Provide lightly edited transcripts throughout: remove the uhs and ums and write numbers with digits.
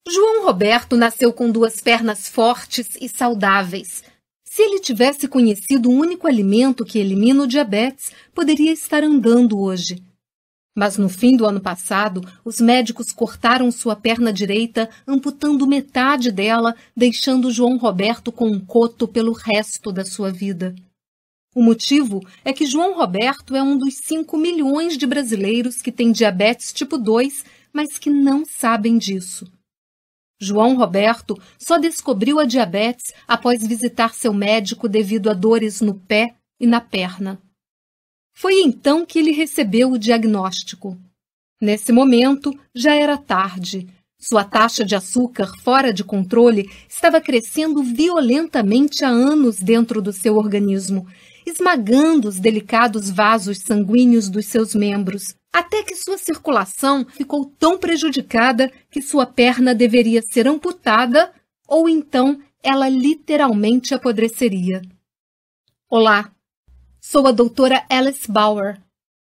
João Roberto nasceu com 2 pernas fortes e saudáveis. Se ele tivesse conhecido o único alimento que elimina o diabetes, poderia estar andando hoje. Mas no fim do ano passado, os médicos cortaram sua perna direita, amputando metade dela, deixando João Roberto com um coto pelo resto da sua vida. O motivo é que João Roberto é um dos 5 milhões de brasileiros que têm diabetes tipo 2, mas que não sabem disso. João Roberto só descobriu a diabetes após visitar seu médico devido a dores no pé e na perna. Foi então que ele recebeu o diagnóstico. Nesse momento, já era tarde. Sua taxa de açúcar fora de controle estava crescendo violentamente há anos dentro do seu organismo, esmagando os delicados vasos sanguíneos dos seus membros, até que sua circulação ficou tão prejudicada que sua perna deveria ser amputada ou então ela literalmente apodreceria. Olá, sou a doutora Alice Bauer.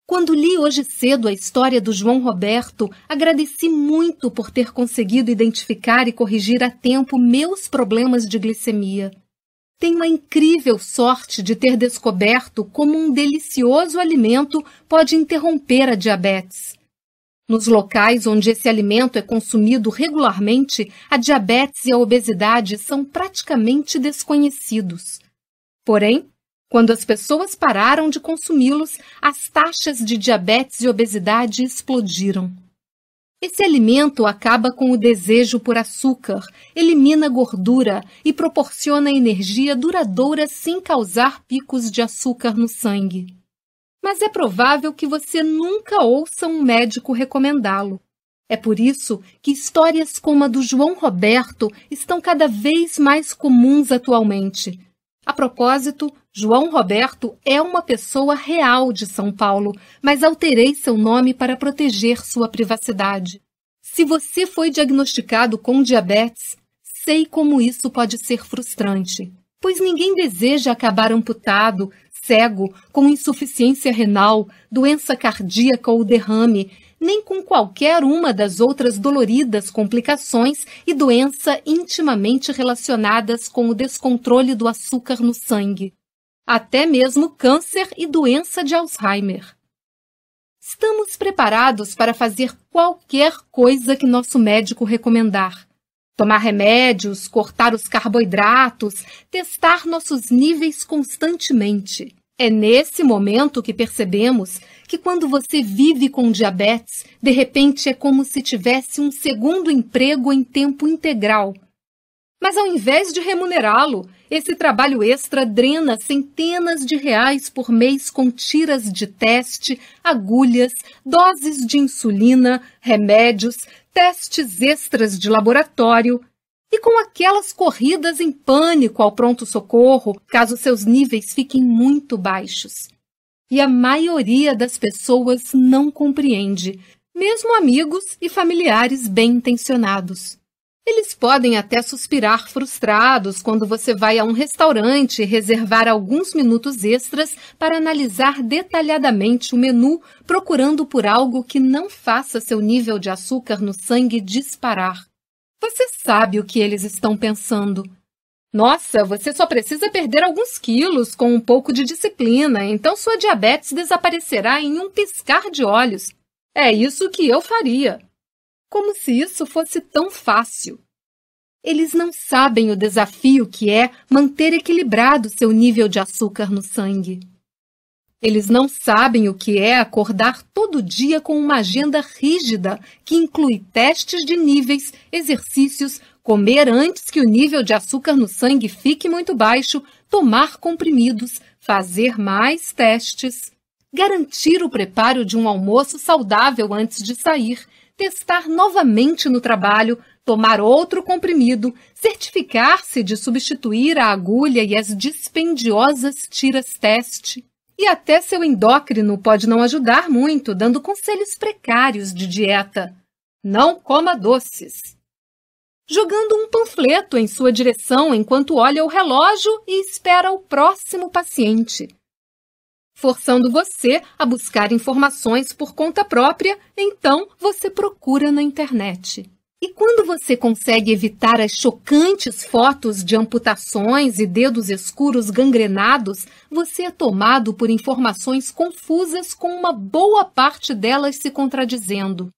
Quando li hoje cedo a história do João Roberto, agradeci muito por ter conseguido identificar e corrigir a tempo meus problemas de glicemia. Tenho a incrível sorte de ter descoberto como um delicioso alimento pode interromper a diabetes. Nos locais onde esse alimento é consumido regularmente, a diabetes e a obesidade são praticamente desconhecidos. Porém, quando as pessoas pararam de consumi-los, as taxas de diabetes e obesidade explodiram. Esse alimento acaba com o desejo por açúcar, elimina gordura e proporciona energia duradoura sem causar picos de açúcar no sangue. Mas é provável que você nunca ouça um médico recomendá-lo. É por isso que histórias como a do João Roberto estão cada vez mais comuns atualmente. A propósito, João Roberto é uma pessoa real de São Paulo, mas alterei seu nome para proteger sua privacidade. Se você foi diagnosticado com diabetes, sei como isso pode ser frustrante, pois ninguém deseja acabar amputado, cego, com insuficiência renal, doença cardíaca ou derrame, nem com qualquer uma das outras doloridas complicações e doença intimamente relacionadas com o descontrole do açúcar no sangue. Até mesmo câncer e doença de Alzheimer. Estamos preparados para fazer qualquer coisa que nosso médico recomendar. Tomar remédios, cortar os carboidratos, testar nossos níveis constantemente. É nesse momento que percebemos que quando você vive com diabetes, de repente é como se tivesse um segundo emprego em tempo integral. Mas ao invés de remunerá-lo, esse trabalho extra drena centenas de reais por mês com tiras de teste, agulhas, doses de insulina, remédios, testes extras de laboratório e com aquelas corridas em pânico ao pronto-socorro, caso seus níveis fiquem muito baixos. E a maioria das pessoas não compreende, mesmo amigos e familiares bem-intencionados. Eles podem até suspirar frustrados quando você vai a um restaurante e reservar alguns minutos extras para analisar detalhadamente o menu, procurando por algo que não faça seu nível de açúcar no sangue disparar. Você sabe o que eles estão pensando. Nossa, você só precisa perder alguns quilos com um pouco de disciplina, então sua diabetes desaparecerá em um piscar de olhos. É isso que eu faria. Como se isso fosse tão fácil. Eles não sabem o desafio que é manter equilibrado seu nível de açúcar no sangue. Eles não sabem o que é acordar todo dia com uma agenda rígida que inclui testes de níveis, exercícios, comer antes que o nível de açúcar no sangue fique muito baixo, tomar comprimidos, fazer mais testes, garantir o preparo de um almoço saudável antes de sair, testar novamente no trabalho, tomar outro comprimido, certificar-se de substituir a agulha e as dispendiosas tiras-teste. E até seu endócrino pode não ajudar muito, dando conselhos precários de dieta. Não coma doces. Jogando um panfleto em sua direção enquanto olha o relógio e espera o próximo paciente. Forçando você a buscar informações por conta própria, então você procura na internet. E quando você consegue evitar as chocantes fotos de amputações e dedos escuros gangrenados, você é tomado por informações confusas com uma boa parte delas se contradizendo.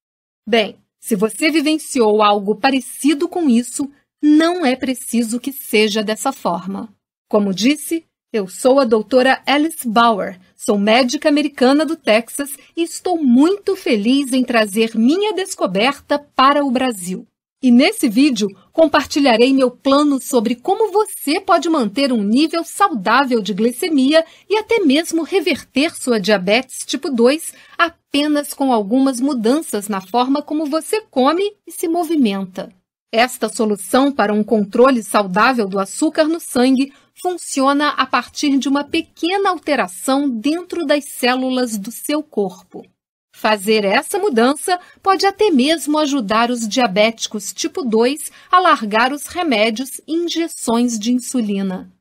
Bem, se você vivenciou algo parecido com isso, não é preciso que seja dessa forma. Como disse, eu sou a doutora Alice Bauer, sou médica americana do Texas e estou muito feliz em trazer minha descoberta para o Brasil. E nesse vídeo, compartilharei meu plano sobre como você pode manter um nível saudável de glicemia e até mesmo reverter sua diabetes tipo 2 apenas com algumas mudanças na forma como você come e se movimenta. Esta solução para um controle saudável do açúcar no sangue funciona a partir de uma pequena alteração dentro das células do seu corpo. Fazer essa mudança pode até mesmo ajudar os diabéticos tipo 2 a largar os remédios e injeções de insulina.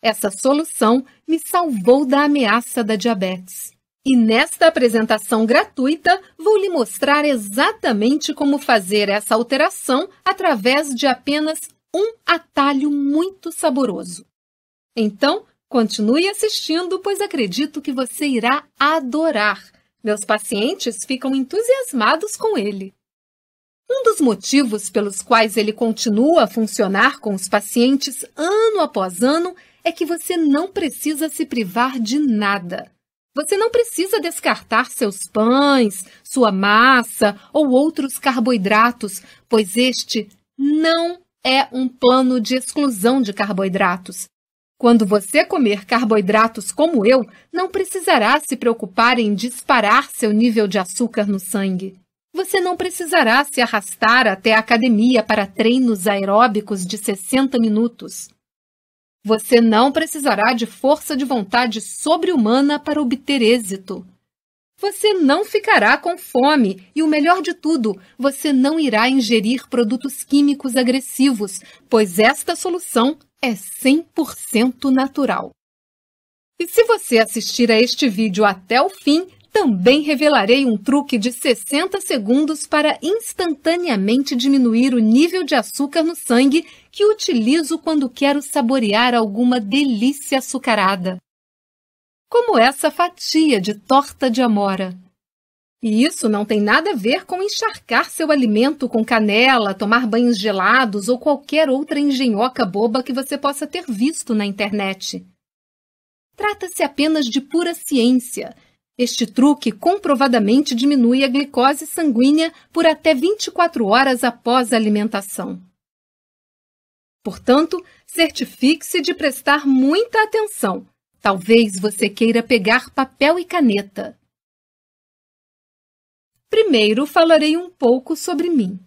Essa solução me salvou da ameaça da diabetes. E nesta apresentação gratuita, vou lhe mostrar exatamente como fazer essa alteração através de apenas um atalho muito saboroso. Então, continue assistindo, pois acredito que você irá adorar. Meus pacientes ficam entusiasmados com ele. Um dos motivos pelos quais ele continua a funcionar com os pacientes ano após ano é que você não precisa se privar de nada. Você não precisa descartar seus pães, sua massa ou outros carboidratos, pois este não é um plano de exclusão de carboidratos. Quando você comer carboidratos como eu, não precisará se preocupar em disparar seu nível de açúcar no sangue. Você não precisará se arrastar até a academia para treinos aeróbicos de 60 minutos. Você não precisará de força de vontade sobre-humana para obter êxito. Você não ficará com fome e, o melhor de tudo, você não irá ingerir produtos químicos agressivos, pois esta solução é 100% natural. E se você assistir a este vídeo até o fim, também revelarei um truque de 60 segundos para instantaneamente diminuir o nível de açúcar no sangue que utilizo quando quero saborear alguma delícia açucarada. Como essa fatia de torta de amora. E isso não tem nada a ver com encharcar seu alimento com canela, tomar banhos gelados ou qualquer outra engenhoca boba que você possa ter visto na internet. Trata-se apenas de pura ciência. Este truque comprovadamente diminui a glicose sanguínea por até 24 horas após a alimentação. Portanto, certifique-se de prestar muita atenção. Talvez você queira pegar papel e caneta. Primeiro, falarei um pouco sobre mim.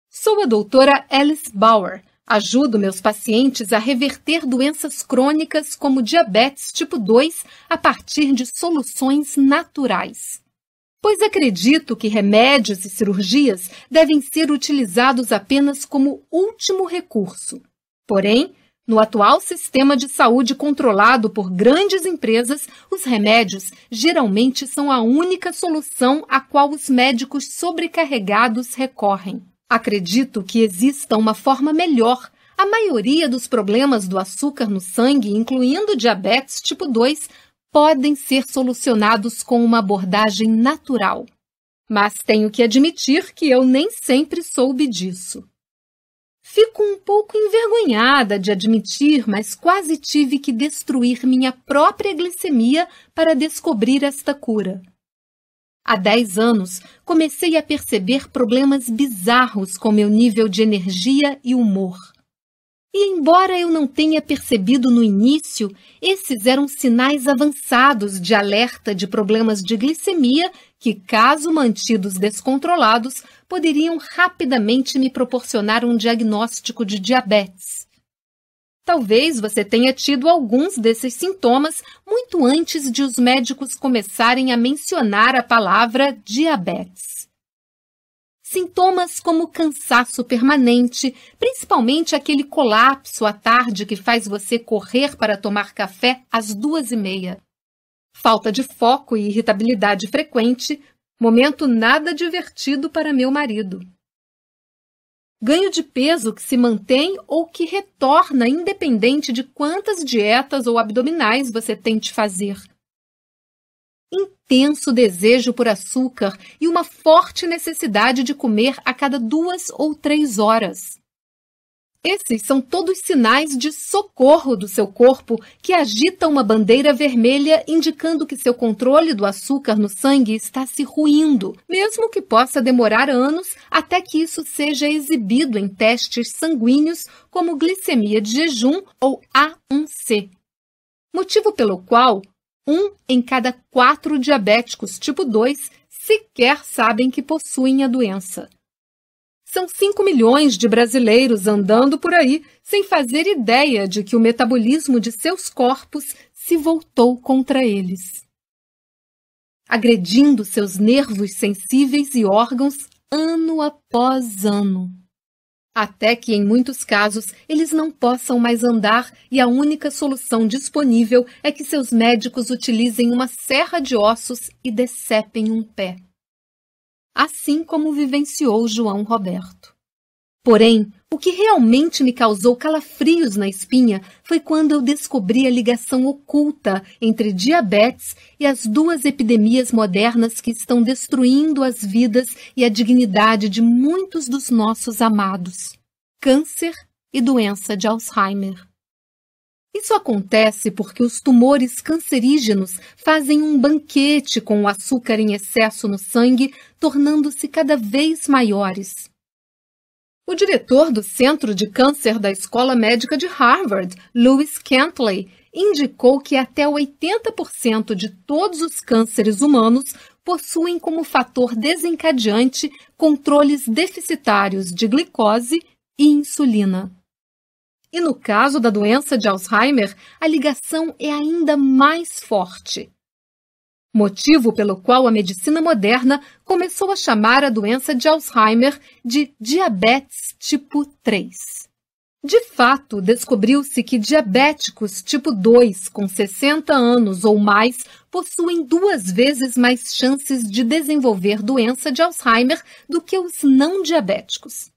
Sou a doutora Alice Bauer. Ajudo meus pacientes a reverter doenças crônicas como diabetes tipo 2 a partir de soluções naturais. Pois acredito que remédios e cirurgias devem ser utilizados apenas como último recurso. Porém, no atual sistema de saúde controlado por grandes empresas, os remédios geralmente são a única solução a qual os médicos sobrecarregados recorrem. Acredito que exista uma forma melhor. A maioria dos problemas do açúcar no sangue, incluindo diabetes tipo 2, podem ser solucionados com uma abordagem natural. Mas tenho que admitir que eu nem sempre soube disso. Fico um pouco envergonhada de admitir, mas quase tive que destruir minha própria glicemia para descobrir esta cura. Há 10 anos, comecei a perceber problemas bizarros com meu nível de energia e humor. E embora eu não tenha percebido no início, esses eram sinais avançados de alerta de problemas de glicemia que, caso mantidos descontrolados, poderiam rapidamente me proporcionar um diagnóstico de diabetes. Talvez você tenha tido alguns desses sintomas muito antes de os médicos começarem a mencionar a palavra diabetes. Sintomas como cansaço permanente, principalmente aquele colapso à tarde que faz você correr para tomar café às 2h30. Falta de foco e irritabilidade frequente, momento nada divertido para meu marido. Ganho de peso que se mantém ou que retorna independente de quantas dietas ou abdominais você tente fazer. Intenso desejo por açúcar e uma forte necessidade de comer a cada 2 ou 3 horas. Esses são todos sinais de socorro do seu corpo que agita uma bandeira vermelha indicando que seu controle do açúcar no sangue está se ruindo, mesmo que possa demorar anos até que isso seja exibido em testes sanguíneos como glicemia de jejum ou A1C. Motivo pelo qual 1 em cada 4 diabéticos tipo 2 sequer sabem que possuem a doença. São 5 milhões de brasileiros andando por aí sem fazer ideia de que o metabolismo de seus corpos se voltou contra eles, agredindo seus nervos sensíveis e órgãos ano após ano, até que, em muitos casos, eles não possam mais andar e a única solução disponível é que seus médicos utilizem uma serra de ossos e decepem um pé. Assim como vivenciou João Roberto. Porém, o que realmente me causou calafrios na espinha foi quando eu descobri a ligação oculta entre diabetes e as 2 epidemias modernas que estão destruindo as vidas e a dignidade de muitos dos nossos amados: câncer e doença de Alzheimer. Isso acontece porque os tumores cancerígenos fazem um banquete com o açúcar em excesso no sangue, tornando-se cada vez maiores. O diretor do Centro de Câncer da Escola Médica de Harvard, Lewis Cantley, indicou que até 80% de todos os cânceres humanos possuem como fator desencadeante controles deficitários de glicose e insulina. E no caso da doença de Alzheimer, a ligação é ainda mais forte. Motivo pelo qual a medicina moderna começou a chamar a doença de Alzheimer de diabetes tipo 3. De fato, descobriu-se que diabéticos tipo 2 com 60 anos ou mais possuem 2 vezes mais chances de desenvolver doença de Alzheimer do que os não diabéticos.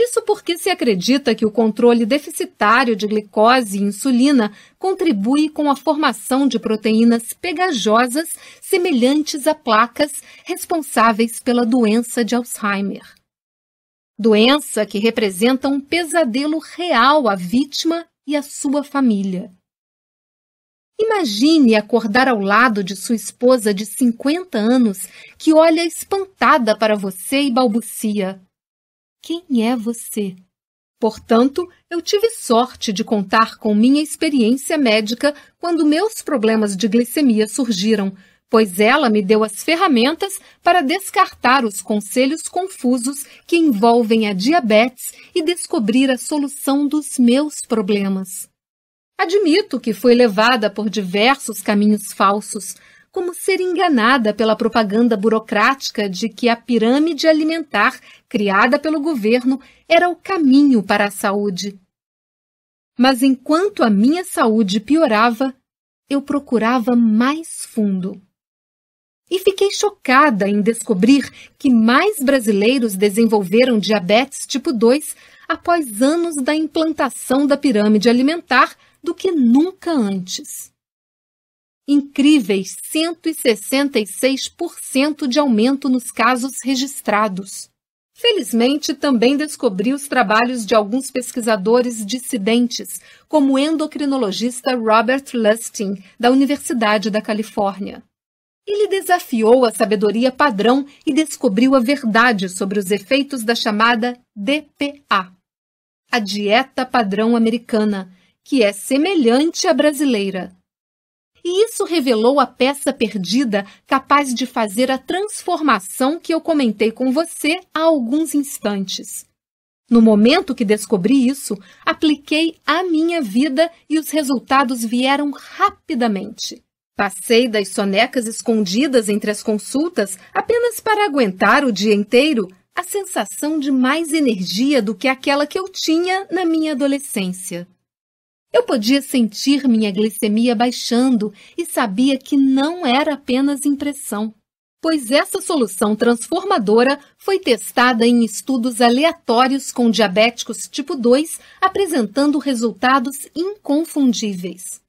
Isso porque se acredita que o controle deficitário de glicose e insulina contribui com a formação de proteínas pegajosas semelhantes a placas responsáveis pela doença de Alzheimer. Doença que representa um pesadelo real à vítima e à sua família. Imagine acordar ao lado de sua esposa de 50 anos que olha espantada para você e balbucia: "Quem é você?" Portanto, eu tive sorte de contar com minha experiência médica quando meus problemas de glicemia surgiram, pois ela me deu as ferramentas para descartar os conselhos confusos que envolvem a diabetes e descobrir a solução dos meus problemas. Admito que fui levada por diversos caminhos falsos, como ser enganada pela propaganda burocrática de que a pirâmide alimentar criada pelo governo era o caminho para a saúde. Mas enquanto a minha saúde piorava, eu procurava mais fundo. E fiquei chocada em descobrir que mais brasileiros desenvolveram diabetes tipo 2 após anos da implantação da pirâmide alimentar do que nunca antes. Incríveis 166% de aumento nos casos registrados. Felizmente, também descobri os trabalhos de alguns pesquisadores dissidentes, como o endocrinologista Robert Lustig, da Universidade da Califórnia. Ele desafiou a sabedoria padrão e descobriu a verdade sobre os efeitos da chamada DPA, a dieta padrão americana, que é semelhante à brasileira. E isso revelou a peça perdida capaz de fazer a transformação que eu comentei com você há alguns instantes. No momento que descobri isso, apliquei à minha vida e os resultados vieram rapidamente. Passei das sonecas escondidas entre as consultas apenas para aguentar o dia inteiro a sensação de mais energia do que aquela que eu tinha na minha adolescência. Eu podia sentir minha glicemia baixando e sabia que não era apenas impressão. pois essa solução transformadora foi testada em estudos aleatórios com diabéticos tipo 2, apresentando resultados inconfundíveis.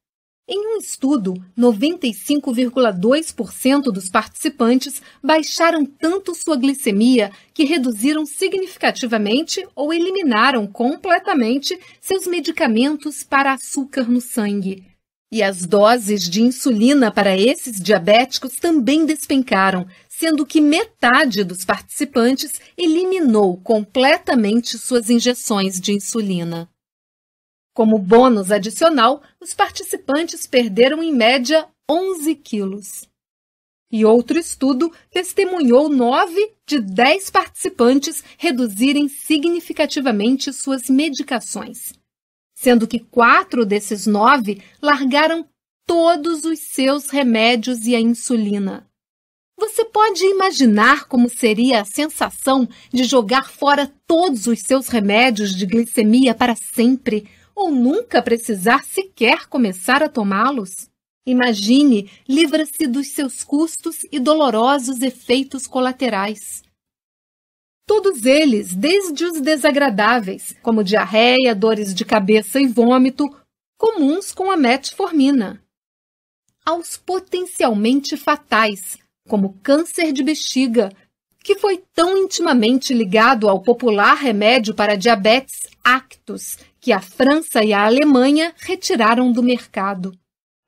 Em um estudo, 95,2% dos participantes baixaram tanto sua glicemia que reduziram significativamente ou eliminaram completamente seus medicamentos para açúcar no sangue. E as doses de insulina para esses diabéticos também despencaram, sendo que metade dos participantes eliminou completamente suas injeções de insulina. Como bônus adicional, os participantes perderam em média 11 quilos. E outro estudo testemunhou 9 de 10 participantes reduzirem significativamente suas medicações, sendo que 4 desses 9 largaram todos os seus remédios e a insulina. Você pode imaginar como seria a sensação de jogar fora todos os seus remédios de glicemia para sempre, ou nunca precisar sequer começar a tomá-los? Imagine, livra-se dos seus custos e dolorosos efeitos colaterais. Todos eles, desde os desagradáveis, como diarreia, dores de cabeça e vômito, comuns com a metformina, aos potencialmente fatais, como câncer de bexiga, que foi tão intimamente ligado ao popular remédio para diabetes Actus, que a França e a Alemanha retiraram do mercado.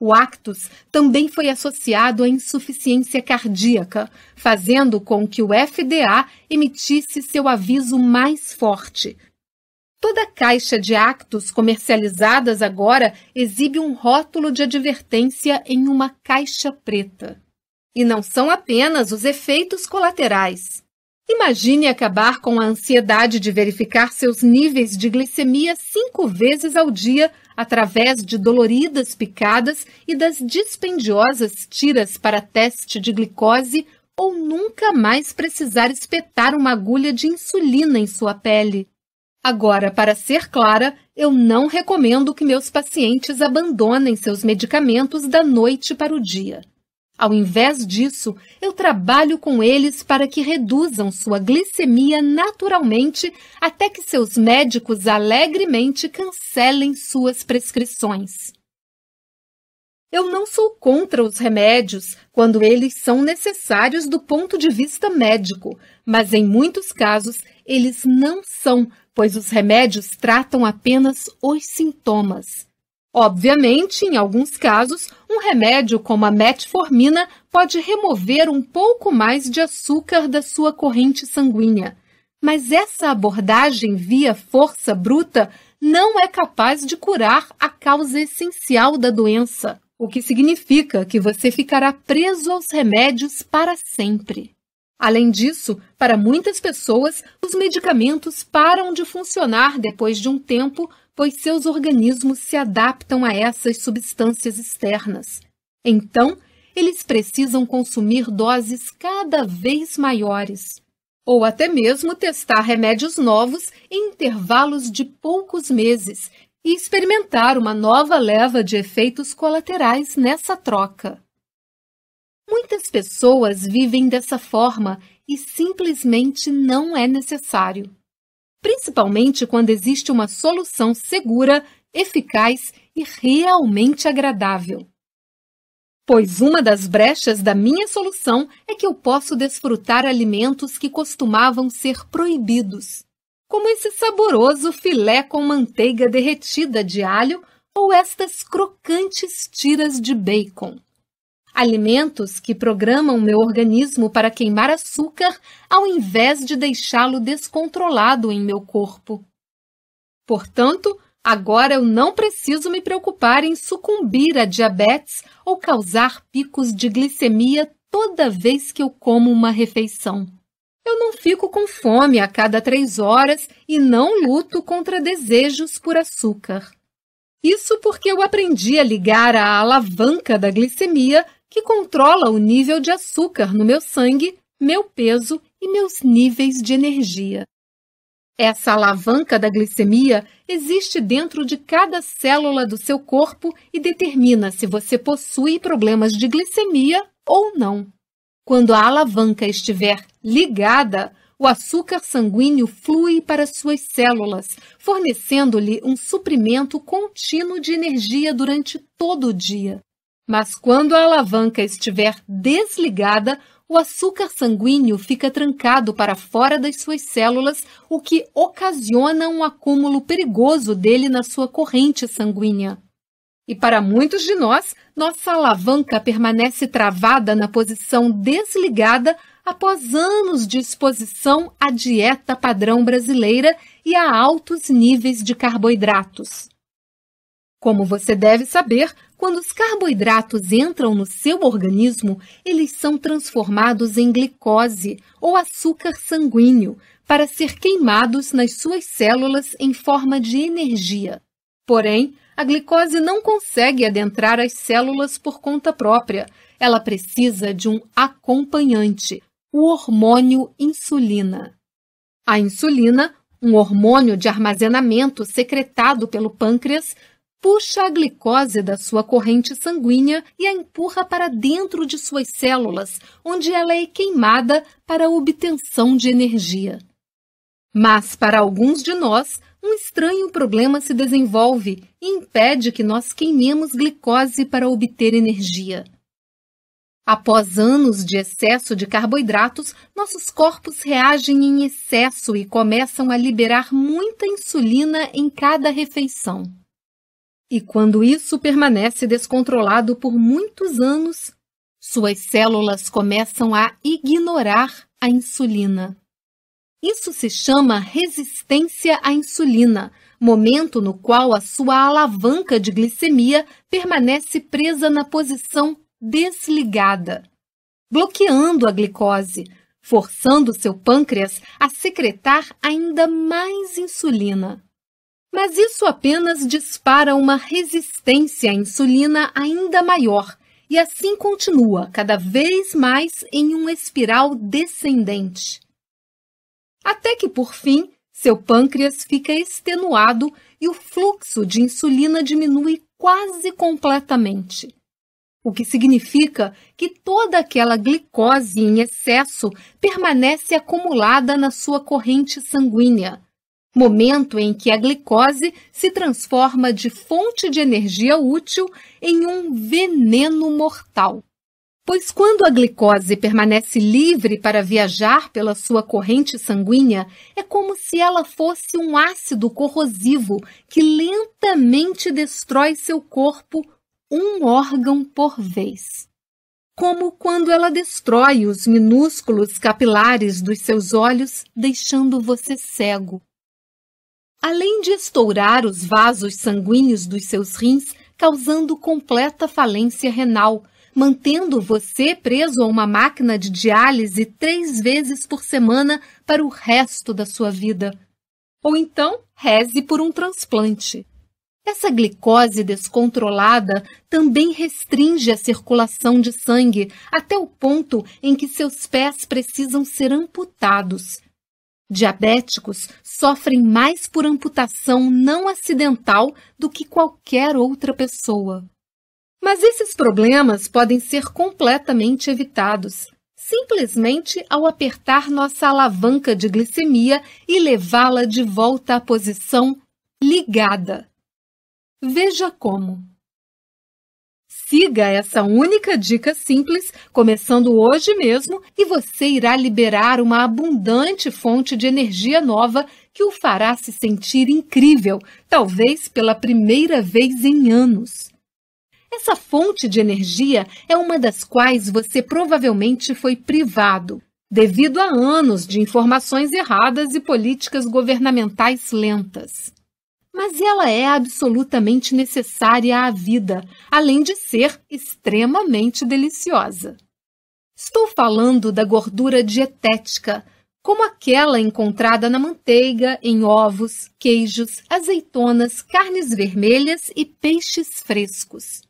O Actus também foi associado à insuficiência cardíaca, fazendo com que o FDA emitisse seu aviso mais forte. Toda caixa de Actus comercializadas agora exibe um rótulo de advertência em uma caixa preta. E não são apenas os efeitos colaterais. Imagine acabar com a ansiedade de verificar seus níveis de glicemia 5 vezes ao dia através de doloridas picadas e das dispendiosas tiras para teste de glicose ou nunca mais precisar espetar uma agulha de insulina em sua pele. Agora, para ser clara, eu não recomendo que meus pacientes abandonem seus medicamentos da noite para o dia. Ao invés disso, eu trabalho com eles para que reduzam sua glicemia naturalmente até que seus médicos alegremente cancelem suas prescrições. Eu não sou contra os remédios quando eles são necessários do ponto de vista médico, mas em muitos casos eles não são, pois os remédios tratam apenas os sintomas. Obviamente, em alguns casos, um remédio como a metformina pode remover um pouco mais de açúcar da sua corrente sanguínea, mas essa abordagem via força bruta não é capaz de curar a causa essencial da doença, o que significa que você ficará preso aos remédios para sempre. Além disso, para muitas pessoas, os medicamentos param de funcionar depois de um tempo, pois seus organismos se adaptam a essas substâncias externas. Então, eles precisam consumir doses cada vez maiores, ou até mesmo testar remédios novos em intervalos de poucos meses e experimentar uma nova leva de efeitos colaterais nessa troca. Muitas pessoas vivem dessa forma e simplesmente não é necessário, principalmente quando existe uma solução segura, eficaz e realmente agradável. Pois uma das brechas da minha solução é que eu posso desfrutar alimentos que costumavam ser proibidos, como esse saboroso filé com manteiga derretida de alho ou estas crocantes tiras de bacon. Alimentos que programam meu organismo para queimar açúcar ao invés de deixá-lo descontrolado em meu corpo. Portanto, agora eu não preciso me preocupar em sucumbir a diabetes ou causar picos de glicemia toda vez que eu como uma refeição. Eu não fico com fome a cada 3 horas e não luto contra desejos por açúcar. Isso porque eu aprendi a ligar a alavanca da glicemia que controla o nível de açúcar no meu sangue, meu peso e meus níveis de energia. Essa alavanca da glicemia existe dentro de cada célula do seu corpo e determina se você possui problemas de glicemia ou não. Quando a alavanca estiver ligada, o açúcar sanguíneo flui para suas células, fornecendo-lhe um suprimento contínuo de energia durante todo o dia. Mas quando a alavanca estiver desligada, o açúcar sanguíneo fica trancado para fora das suas células, o que ocasiona um acúmulo perigoso dele na sua corrente sanguínea. E para muitos de nós, nossa alavanca permanece travada na posição desligada após anos de exposição à dieta padrão brasileira e a altos níveis de carboidratos. Como você deve saber, quando os carboidratos entram no seu organismo, eles são transformados em glicose ou açúcar sanguíneo para ser queimados nas suas células em forma de energia. Porém, a glicose não consegue adentrar as células por conta própria. Ela precisa de um acompanhante, o hormônio insulina. A insulina, um hormônio de armazenamento secretado pelo pâncreas, puxa a glicose da sua corrente sanguínea e a empurra para dentro de suas células, onde ela é queimada para a obtenção de energia. Mas, para alguns de nós, um estranho problema se desenvolve e impede que nós queimemos glicose para obter energia. Após anos de excesso de carboidratos, nossos corpos reagem em excesso e começam a liberar muita insulina em cada refeição. E quando isso permanece descontrolado por muitos anos, suas células começam a ignorar a insulina. Isso se chama resistência à insulina, momento no qual a sua alavanca de glicemia permanece presa na posição desligada, bloqueando a glicose, forçando seu pâncreas a secretar ainda mais insulina. Mas isso apenas dispara uma resistência à insulina ainda maior e assim continua cada vez mais em uma espiral descendente. Até que, por fim, seu pâncreas fica extenuado e o fluxo de insulina diminui quase completamente. O que significa que toda aquela glicose em excesso permanece acumulada na sua corrente sanguínea, momento em que a glicose se transforma de fonte de energia útil em um veneno mortal. Pois quando a glicose permanece livre para viajar pela sua corrente sanguínea, é como se ela fosse um ácido corrosivo que lentamente destrói seu corpo um órgão por vez. Como quando ela destrói os minúsculos capilares dos seus olhos, deixando você cego. Além de estourar os vasos sanguíneos dos seus rins, causando completa falência renal, mantendo você preso a uma máquina de diálise 3 vezes por semana para o resto da sua vida. Ou então, reze por um transplante. Essa glicose descontrolada também restringe a circulação de sangue até o ponto em que seus pés precisam ser amputados. Diabéticos sofrem mais por amputação não acidental do que qualquer outra pessoa. Mas esses problemas podem ser completamente evitados, simplesmente ao apertar nossa alavanca de glicemia e levá-la de volta à posição ligada. Veja como. Siga essa única dica simples, começando hoje mesmo, e você irá liberar uma abundante fonte de energia nova que o fará se sentir incrível, talvez pela primeira vez em anos. Essa fonte de energia é uma das quais você provavelmente foi privado, devido a anos de informações erradas e políticas governamentais lentas. Mas ela é absolutamente necessária à vida, além de ser extremamente deliciosa. Estou falando da gordura dietética, como aquela encontrada na manteiga, em ovos, queijos, azeitonas, carnes vermelhas e peixes frescos.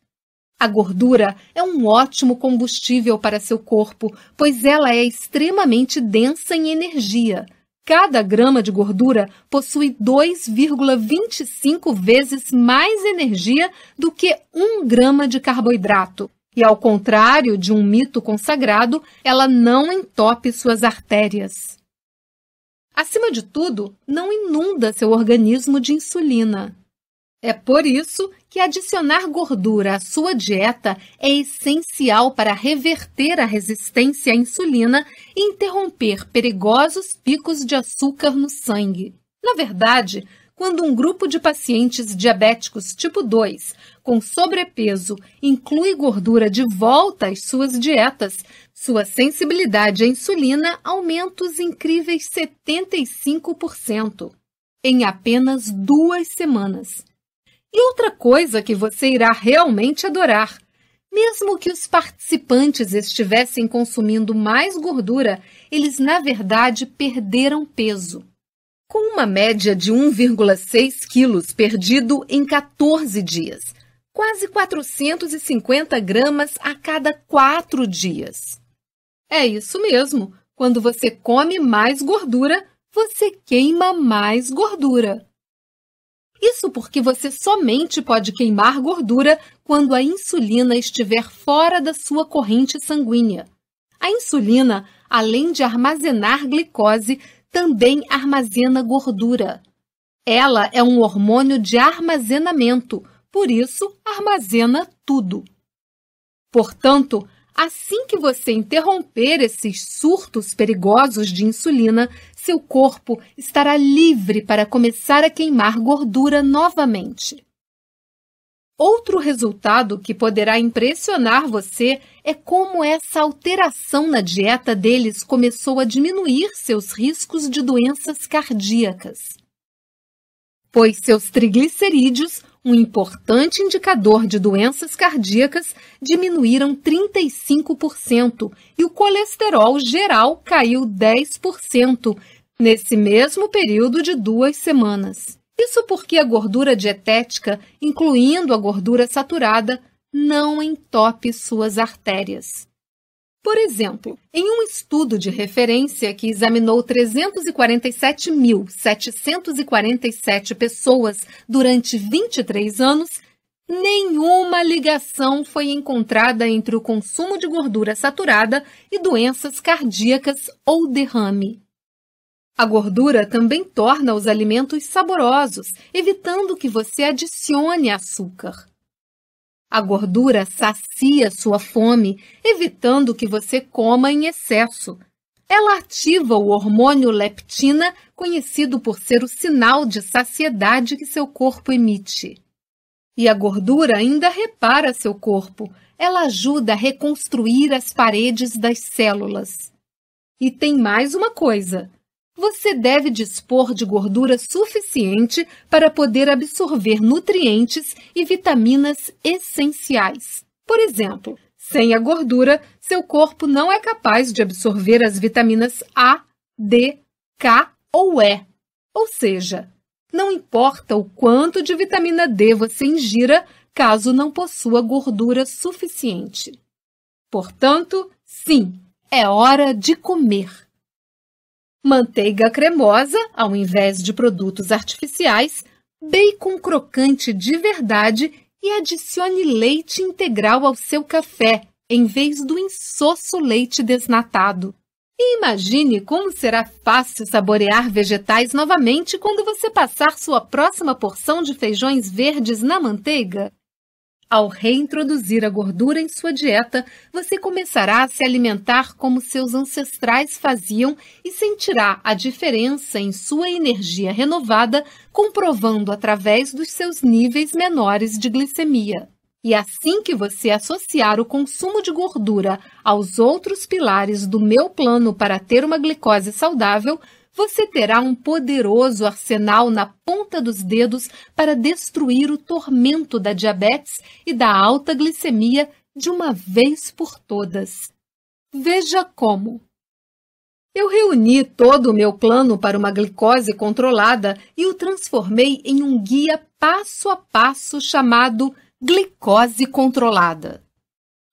A gordura é um ótimo combustível para seu corpo, pois ela é extremamente densa em energia. Cada grama de gordura possui 2,25 vezes mais energia do que 1 grama de carboidrato. E, ao contrário de um mito consagrado, ela não entope suas artérias. Acima de tudo, não inunda seu organismo de insulina. É por isso que adicionar gordura à sua dieta é essencial para reverter a resistência à insulina e interromper perigosos picos de açúcar no sangue. Na verdade, quando um grupo de pacientes diabéticos tipo 2 com sobrepeso inclui gordura de volta às suas dietas, sua sensibilidade à insulina aumenta os incríveis 75% em apenas 2 semanas. E outra coisa que você irá realmente adorar: mesmo que os participantes estivessem consumindo mais gordura, eles na verdade perderam peso. Com uma média de 1,6 quilos perdido em 14 dias, quase 450 gramas a cada 4 dias. É isso mesmo, quando você come mais gordura, você queima mais gordura. Isso porque você somente pode queimar gordura quando a insulina estiver fora da sua corrente sanguínea. A insulina, além de armazenar glicose, também armazena gordura. Ela é um hormônio de armazenamento, por isso armazena tudo. Portanto, assim que você interromper esses surtos perigosos de insulina, seu corpo estará livre para começar a queimar gordura novamente. Outro resultado que poderá impressionar você é como essa alteração na dieta deles começou a diminuir seus riscos de doenças cardíacas. Pois seus triglicerídeos, um importante indicador de doenças cardíacas, diminuíram 35% e o colesterol geral caiu 10% nesse mesmo período de 2 semanas. Isso porque a gordura dietética, incluindo a gordura saturada, não entope suas artérias. Por exemplo, em um estudo de referência que examinou 347.747 pessoas durante 23 anos, nenhuma ligação foi encontrada entre o consumo de gordura saturada e doenças cardíacas ou derrame. A gordura também torna os alimentos saborosos, evitando que você adicione açúcar. A gordura sacia sua fome, evitando que você coma em excesso. Ela ativa o hormônio leptina, conhecido por ser o sinal de saciedade que seu corpo emite. E a gordura ainda repara seu corpo. Ela ajuda a reconstruir as paredes das células. E tem mais uma coisa: você deve dispor de gordura suficiente para poder absorver nutrientes e vitaminas essenciais. Por exemplo, sem a gordura, seu corpo não é capaz de absorver as vitaminas A, D, K ou E. Ou seja, não importa o quanto de vitamina D você ingira, caso não possua gordura suficiente. Portanto, sim, é hora de comer. Manteiga cremosa, ao invés de produtos artificiais, bacon crocante de verdade e adicione leite integral ao seu café, em vez do insosso leite desnatado. E imagine como será fácil saborear vegetais novamente quando você passar sua próxima porção de feijões verdes na manteiga. Ao reintroduzir a gordura em sua dieta, você começará a se alimentar como seus ancestrais faziam e sentirá a diferença em sua energia renovada, comprovando através dos seus níveis menores de glicemia. E assim que você associar o consumo de gordura aos outros pilares do meu plano para ter uma glicose saudável, você terá um poderoso arsenal na ponta dos dedos para destruir o tormento da diabetes e da alta glicemia de uma vez por todas. Veja como. Eu reuni todo o meu plano para uma glicose controlada e o transformei em um guia passo a passo chamado Glicose Controlada.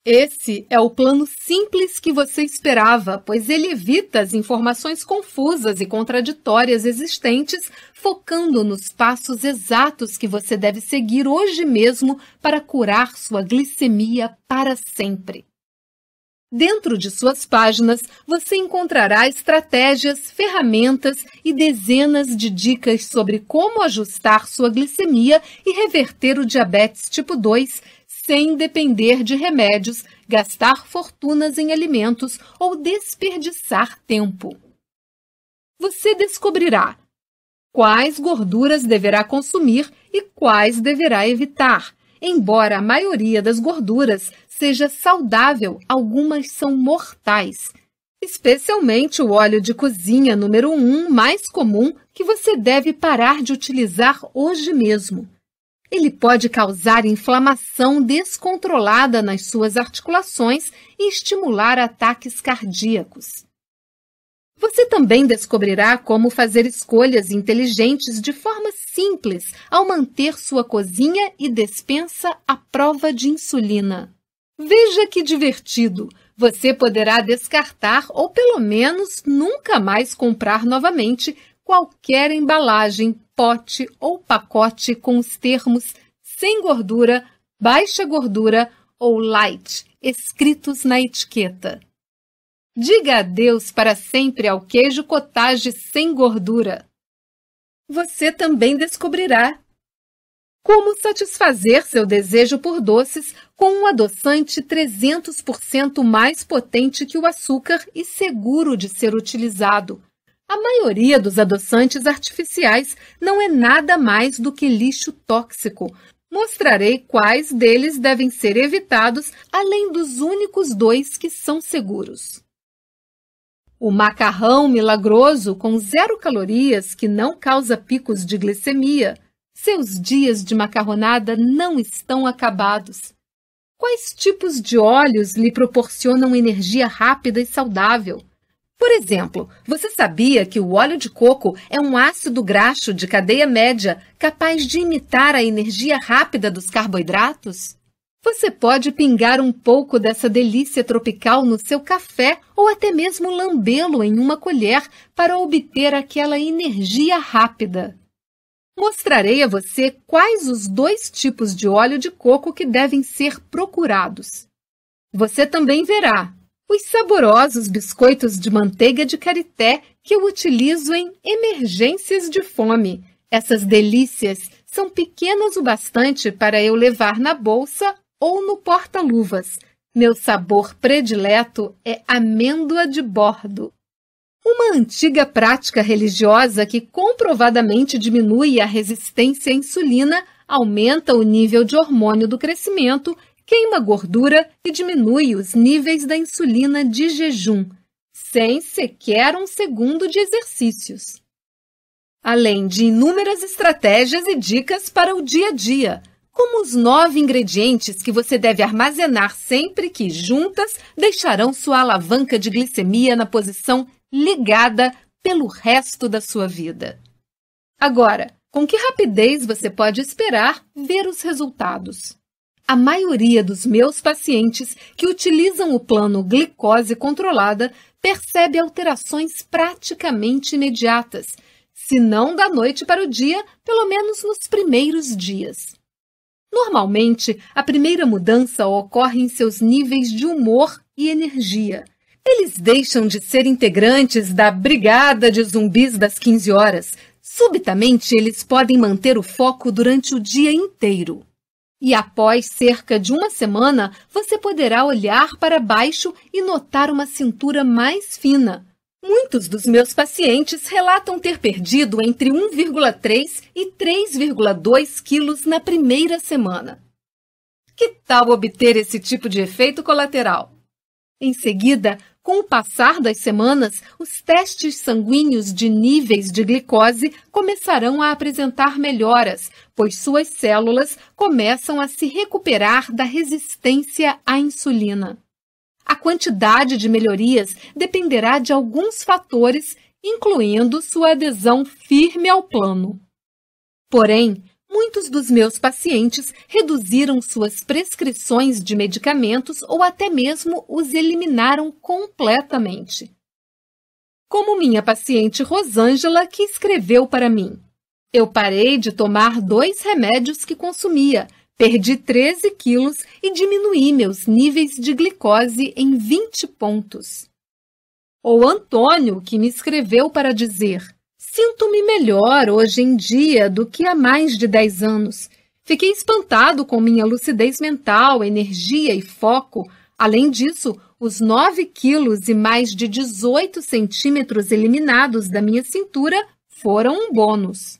Esse é o plano simples que você esperava, pois ele evita as informações confusas e contraditórias existentes, focando nos passos exatos que você deve seguir hoje mesmo para curar sua glicemia para sempre. Dentro de suas páginas, você encontrará estratégias, ferramentas e dezenas de dicas sobre como ajustar sua glicemia e reverter o diabetes tipo 2 sem depender de remédios, gastar fortunas em alimentos ou desperdiçar tempo. Você descobrirá quais gorduras deverá consumir e quais deverá evitar. Embora a maioria das gorduras seja saudável, algumas são mortais, especialmente o óleo de cozinha número 1 mais comum que você deve parar de utilizar hoje mesmo. Ele pode causar inflamação descontrolada nas suas articulações e estimular ataques cardíacos. Você também descobrirá como fazer escolhas inteligentes de forma simples ao manter sua cozinha e despensa à prova de insulina. Veja que divertido! Você poderá descartar ou pelo menos nunca mais comprar novamente qualquer embalagem, pote ou pacote com os termos sem gordura, baixa gordura ou light escritos na etiqueta. Diga adeus para sempre ao queijo cottage sem gordura. Você também descobrirá como satisfazer seu desejo por doces com um adoçante 300% mais potente que o açúcar e seguro de ser utilizado. A maioria dos adoçantes artificiais não é nada mais do que lixo tóxico. Mostrarei quais deles devem ser evitados, além dos únicos 2 que são seguros. O macarrão milagroso com 0 calorias que não causa picos de glicemia. Seus dias de macarronada não estão acabados. Quais tipos de óleos lhe proporcionam energia rápida e saudável? Por exemplo, você sabia que o óleo de coco é um ácido graxo de cadeia média capaz de imitar a energia rápida dos carboidratos? Você pode pingar um pouco dessa delícia tropical no seu café ou até mesmo lambê-lo em uma colher para obter aquela energia rápida. Mostrarei a você quais os 2 tipos de óleo de coco que devem ser procurados. Você também verá os saborosos biscoitos de manteiga de karité que eu utilizo em emergências de fome. Essas delícias são pequenas o bastante para eu levar na bolsa ou no porta-luvas. Meu sabor predileto é amêndoa de bordo. Uma antiga prática religiosa que comprovadamente diminui a resistência à insulina, aumenta o nível de hormônio do crescimento, queima gordura e diminui os níveis da insulina de jejum, sem sequer um segundo de exercícios. Além de inúmeras estratégias e dicas para o dia a dia, como os 9 ingredientes que você deve armazenar sempre que, juntas, deixarão sua alavanca de glicemia na posição ligada pelo resto da sua vida. Agora, com que rapidez você pode esperar ver os resultados? A maioria dos meus pacientes que utilizam o plano glicose controlada percebe alterações praticamente imediatas, se não da noite para o dia, pelo menos nos primeiros dias. Normalmente, a primeira mudança ocorre em seus níveis de humor e energia. Eles deixam de ser integrantes da brigada de zumbis das 15 horas. Subitamente, eles podem manter o foco durante o dia inteiro. E após cerca de uma semana, você poderá olhar para baixo e notar uma cintura mais fina. Muitos dos meus pacientes relatam ter perdido entre 1,3 e 3,2 quilos na primeira semana. Que tal obter esse tipo de efeito colateral? Em seguida, com o passar das semanas, os testes sanguíneos de níveis de glicose começarão a apresentar melhoras, pois suas células começam a se recuperar da resistência à insulina. A quantidade de melhorias dependerá de alguns fatores, incluindo sua adesão firme ao plano. Porém, Muitos dos meus pacientes reduziram suas prescrições de medicamentos ou até mesmo os eliminaram completamente. Como minha paciente Rosângela, que escreveu para mim: eu parei de tomar 2 remédios que consumia, perdi 13 quilos e diminuí meus níveis de glicose em 20 pontos. Ou Antônio, que me escreveu para dizer: sinto-me melhor hoje em dia do que há mais de 10 anos. Fiquei espantado com minha lucidez mental, energia e foco. Além disso, os 9 quilos e mais de 18 centímetros eliminados da minha cintura foram um bônus.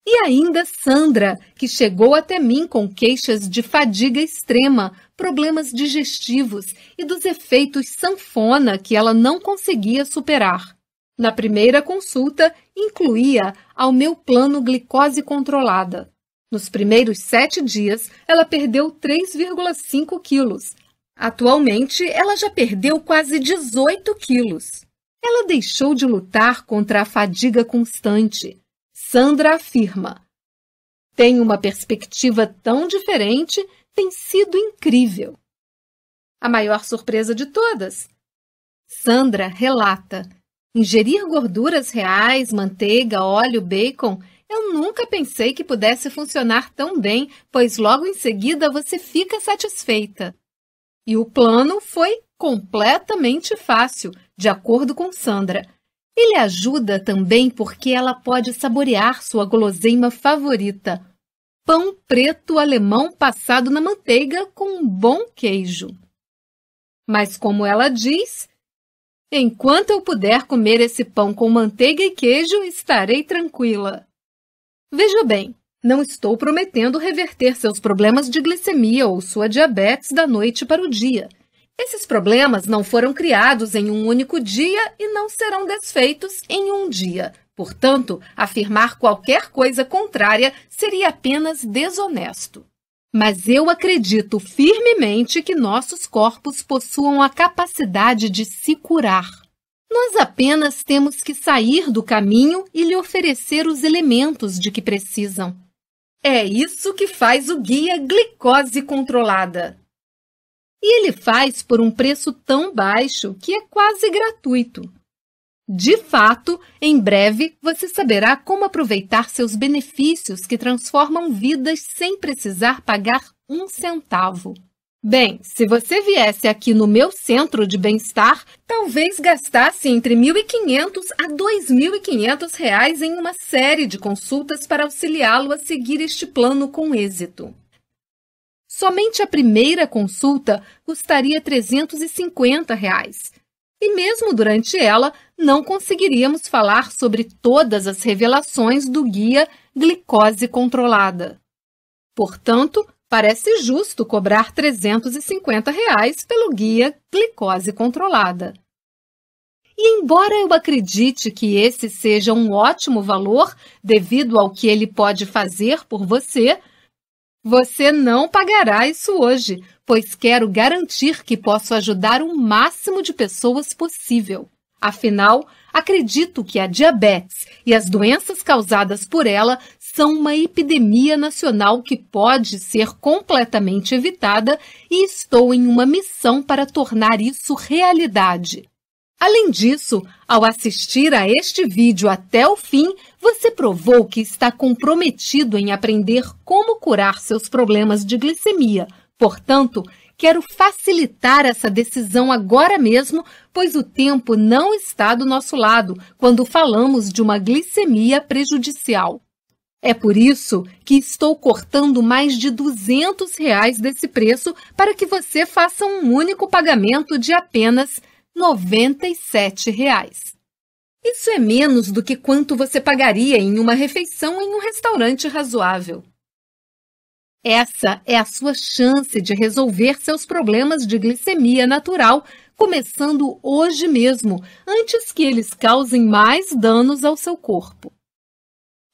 E ainda Sandra, que chegou até mim com queixas de fadiga extrema, problemas digestivos e dos efeitos sanfona que ela não conseguia superar. Na primeira consulta, incluía ao meu plano glicose controlada. Nos primeiros 7 dias, ela perdeu 3,5 quilos. Atualmente, ela já perdeu quase 18 quilos. Ela deixou de lutar contra a fadiga constante. Sandra afirma: tem uma perspectiva tão diferente, tem sido incrível. A maior surpresa de todas. Sandra relata: ingerir gorduras reais, manteiga, óleo, bacon, eu nunca pensei que pudesse funcionar tão bem, pois logo em seguida você fica satisfeita. E o plano foi completamente fácil, de acordo com Sandra. Ele ajuda também porque ela pode saborear sua guloseima favorita, pão preto alemão passado na manteiga com um bom queijo. Mas como ela diz: enquanto eu puder comer esse pão com manteiga e queijo, estarei tranquila. Veja bem, não estou prometendo reverter seus problemas de glicemia ou sua diabetes da noite para o dia. Esses problemas não foram criados em um único dia e não serão desfeitos em um dia. Portanto, afirmar qualquer coisa contrária seria apenas desonesto. Mas eu acredito firmemente que nossos corpos possuam a capacidade de se curar. Nós apenas temos que sair do caminho e lhe oferecer os elementos de que precisam. É isso que faz o guia Glicose Controlada. E ele faz por um preço tão baixo que é quase gratuito. De fato, em breve você saberá como aproveitar seus benefícios que transformam vidas sem precisar pagar um centavo. Bem, se você viesse aqui no meu centro de bem-estar, talvez gastasse entre R$ 1.500 a R$ 2.500 em uma série de consultas para auxiliá-lo a seguir este plano com êxito. Somente a primeira consulta custaria R$ 350. E mesmo durante ela, não conseguiríamos falar sobre todas as revelações do guia Glicose Controlada. Portanto, parece justo cobrar R$ 350 pelo guia Glicose Controlada. E embora eu acredite que esse seja um ótimo valor devido ao que ele pode fazer por você, você não pagará isso hoje, pois quero garantir que posso ajudar o máximo de pessoas possível. Afinal, acredito que a diabetes e as doenças causadas por ela são uma epidemia nacional que pode ser completamente evitada e estou em uma missão para tornar isso realidade. Além disso, ao assistir a este vídeo até o fim, você provou que está comprometido em aprender como curar seus problemas de glicemia. Portanto, quero facilitar essa decisão agora mesmo, pois o tempo não está do nosso lado quando falamos de uma glicemia prejudicial. É por isso que estou cortando mais de R$ 200 desse preço para que você faça um único pagamento de apenas R$ 97. Isso é menos do que quanto você pagaria em uma refeição em um restaurante razoável. Essa é a sua chance de resolver seus problemas de glicemia natural, começando hoje mesmo, antes que eles causem mais danos ao seu corpo.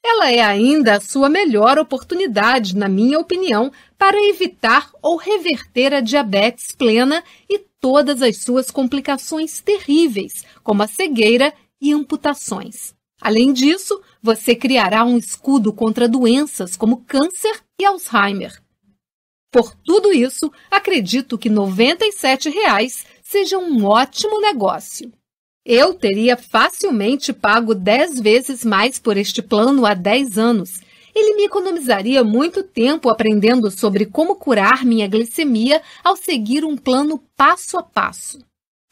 Ela é ainda a sua melhor oportunidade, na minha opinião, para evitar ou reverter a diabetes plena e todas as suas complicações terríveis, como a cegueira e amputações. Além disso, você criará um escudo contra doenças como câncer e Alzheimer. Por tudo isso, acredito que R$ 97 seja um ótimo negócio. Eu teria facilmente pago 10 vezes mais por este plano há 10 anos. Ele me economizaria muito tempo aprendendo sobre como curar minha glicemia ao seguir um plano passo a passo.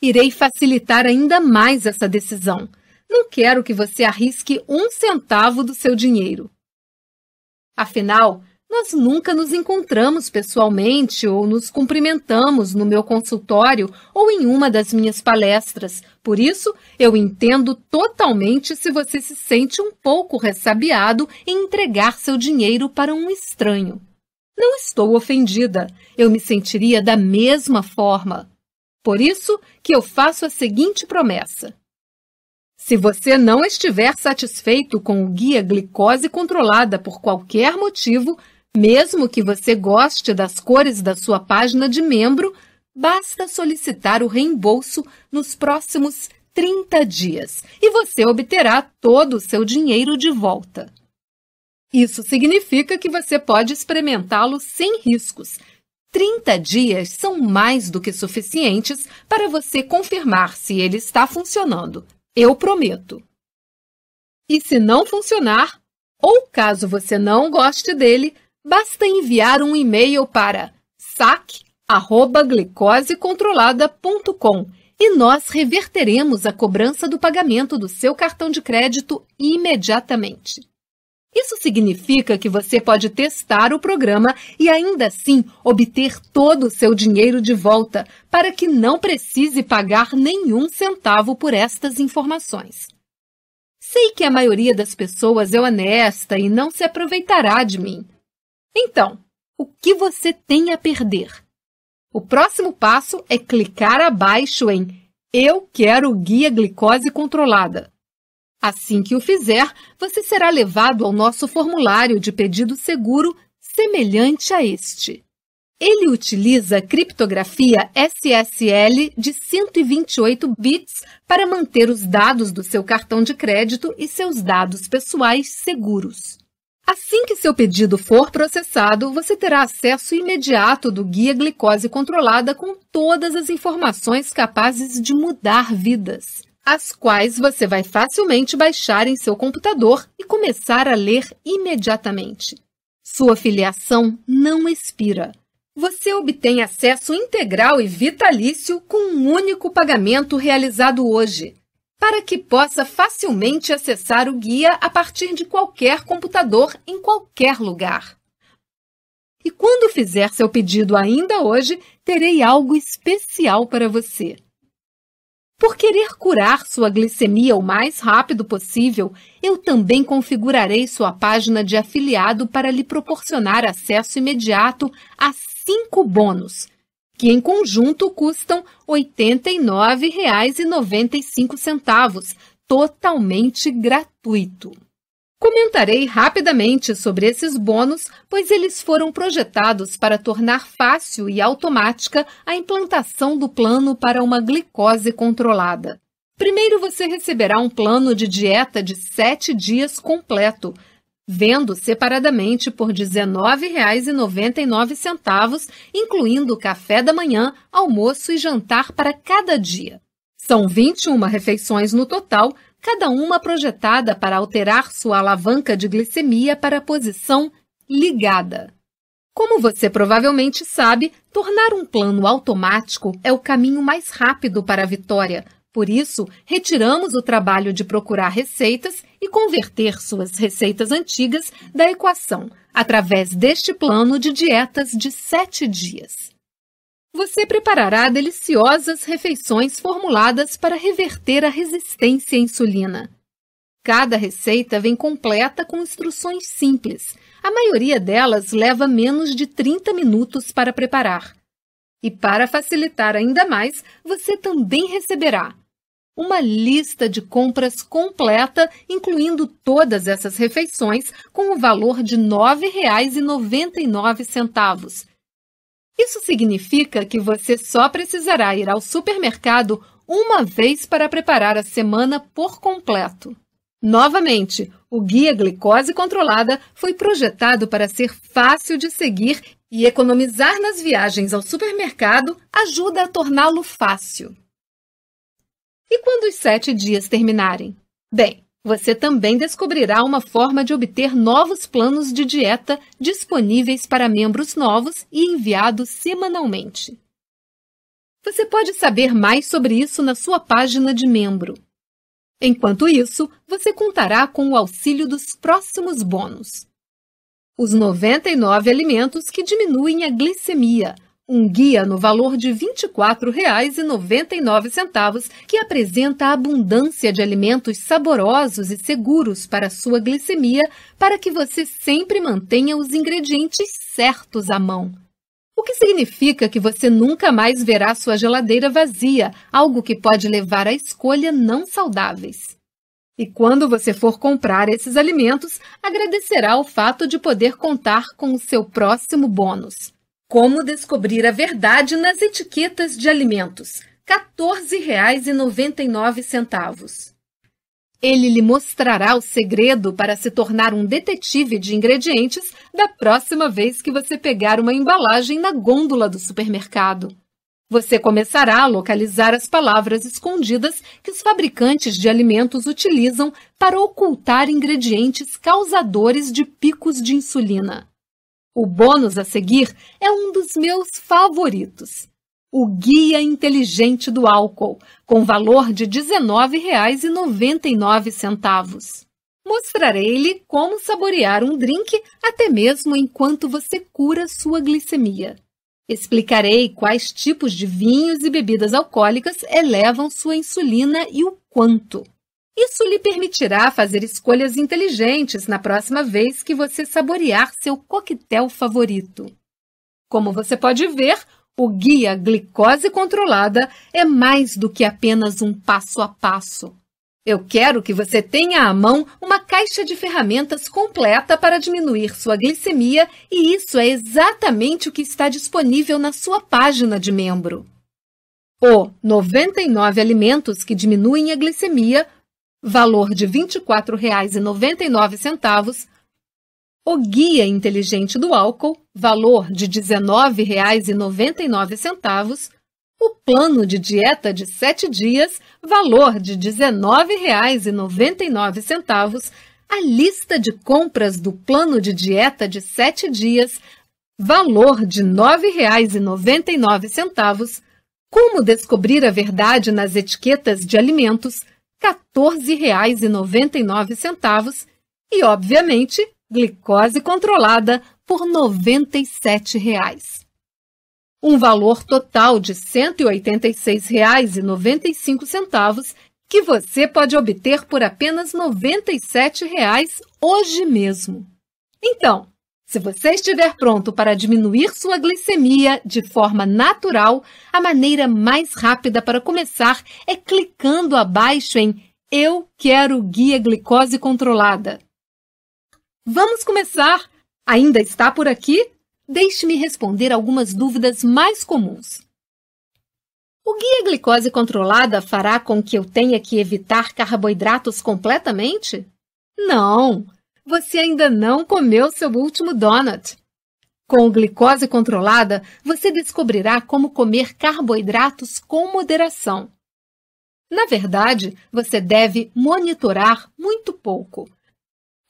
Irei facilitar ainda mais essa decisão. Não quero que você arrisque 1 centavo do seu dinheiro. Afinal, nós nunca nos encontramos pessoalmente ou nos cumprimentamos no meu consultório ou em uma das minhas palestras. Por isso, eu entendo totalmente se você se sente um pouco ressabiado em entregar seu dinheiro para um estranho. Não estou ofendida. Eu me sentiria da mesma forma. Por isso que eu faço a seguinte promessa. Se você não estiver satisfeito com o guia Glicose Controlada por qualquer motivo, mesmo que você goste das cores da sua página de membro, basta solicitar o reembolso nos próximos 30 dias e você obterá todo o seu dinheiro de volta. Isso significa que você pode experimentá-lo sem riscos. 30 dias são mais do que suficientes para você confirmar se ele está funcionando. Eu prometo. E se não funcionar, ou caso você não goste dele, basta enviar um e-mail para saque@glicosecontrolada.com e nós reverteremos a cobrança do pagamento do seu cartão de crédito imediatamente. Isso significa que você pode testar o programa e ainda assim obter todo o seu dinheiro de volta para que não precise pagar nenhum centavo por estas informações. Sei que a maioria das pessoas é honesta e não se aproveitará de mim. Então, o que você tem a perder? O próximo passo é clicar abaixo em Eu quero o guia Glicose Controlada. Assim que o fizer, você será levado ao nosso formulário de pedido seguro semelhante a este. Ele utiliza criptografia SSL de 128 bits para manter os dados do seu cartão de crédito e seus dados pessoais seguros. Assim que seu pedido for processado, você terá acesso imediato do Guia Glicose Controlada com todas as informações capazes de mudar vidas, as quais você vai facilmente baixar em seu computador e começar a ler imediatamente. Sua filiação não expira. Você obtém acesso integral e vitalício com um único pagamento realizado hoje, para que possa facilmente acessar o guia a partir de qualquer computador em qualquer lugar. E quando fizer seu pedido ainda hoje, terei algo especial para você. Por querer curar sua glicemia o mais rápido possível, eu também configurarei sua página de afiliado para lhe proporcionar acesso imediato a 5 bônus, que em conjunto custam R$ 89,95, totalmente gratuito. Comentarei rapidamente sobre esses bônus, pois eles foram projetados para tornar fácil e automática a implantação do plano para uma glicose controlada. Primeiro, você receberá um plano de dieta de 7 dias completo, vendo separadamente por R$ 19,99, incluindo café da manhã, almoço e jantar para cada dia. São 21 refeições no total, cada uma projetada para alterar sua alavanca de glicemia para a posição ligada. Como você provavelmente sabe, tornar um plano automático é o caminho mais rápido para a vitória. Por isso, retiramos o trabalho de procurar receitas e converter suas receitas antigas da equação, através deste plano de dietas de 7 dias. Você preparará deliciosas refeições formuladas para reverter a resistência à insulina. Cada receita vem completa com instruções simples. A maioria delas leva menos de 30 minutos para preparar. E para facilitar ainda mais, você também receberá uma lista de compras completa, incluindo todas essas refeições, com o valor de R$ 9,99. Isso significa que você só precisará ir ao supermercado uma vez para preparar a semana por completo. Novamente, o Guia Glicose Controlada foi projetado para ser fácil de seguir e economizar nas viagens ao supermercado ajuda a torná-lo fácil. E quando os 7 dias terminarem? Bem, você também descobrirá uma forma de obter novos planos de dieta disponíveis para membros novos e enviados semanalmente. Você pode saber mais sobre isso na sua página de membro. Enquanto isso, você contará com o auxílio dos próximos bônus. Os 99 alimentos que diminuem a glicemia, um guia no valor de R$ 24,99 que apresenta a abundância de alimentos saborosos e seguros para a sua glicemia para que você sempre mantenha os ingredientes certos à mão. O que significa que você nunca mais verá sua geladeira vazia, algo que pode levar à escolha não saudáveis. E quando você for comprar esses alimentos, agradecerá o fato de poder contar com o seu próximo bônus. Como descobrir a verdade nas etiquetas de alimentos? R$ 14,99. Ele lhe mostrará o segredo para se tornar um detetive de ingredientes da próxima vez que você pegar uma embalagem na gôndola do supermercado. Você começará a localizar as palavras escondidas que os fabricantes de alimentos utilizam para ocultar ingredientes causadores de picos de insulina. O bônus a seguir é um dos meus favoritos. O Guia Inteligente do Álcool, com valor de R$ 19,99. Mostrarei-lhe como saborear um drink até mesmo enquanto você cura sua glicemia. Explicarei quais tipos de vinhos e bebidas alcoólicas elevam sua insulina e o quanto. Isso lhe permitirá fazer escolhas inteligentes na próxima vez que você saborear seu coquetel favorito. Como você pode ver, o Guia Glicose Controlada é mais do que apenas um passo a passo. Eu quero que você tenha à mão uma caixa de ferramentas completa para diminuir sua glicemia e isso é exatamente o que está disponível na sua página de membro. O 99 alimentos que diminuem a glicemia, valor de R$ 24,99, o Guia Inteligente do Álcool, valor de R$ 19,99, o plano de dieta de 7 dias, valor de R$ 19,99, a lista de compras do plano de dieta de 7 dias, valor de R$ 9,99, como descobrir a verdade nas etiquetas de alimentos, R$ 14,99 e, obviamente, glicose controlada por R$ 97. Um valor total de R$ 186,95 que você pode obter por apenas R$ 97 hoje mesmo. Então, se você estiver pronto para diminuir sua glicemia de forma natural, a maneira mais rápida para começar é clicando abaixo em Eu Quero Guia Glicose Controlada. Vamos começar! Ainda está por aqui? Deixe-me responder algumas dúvidas mais comuns. O Guia Glicose Controlada fará com que eu tenha que evitar carboidratos completamente? Não! Você ainda não comeu seu último donut. Com o Glicose Controlada, você descobrirá como comer carboidratos com moderação. Na verdade, você deve monitorar muito pouco.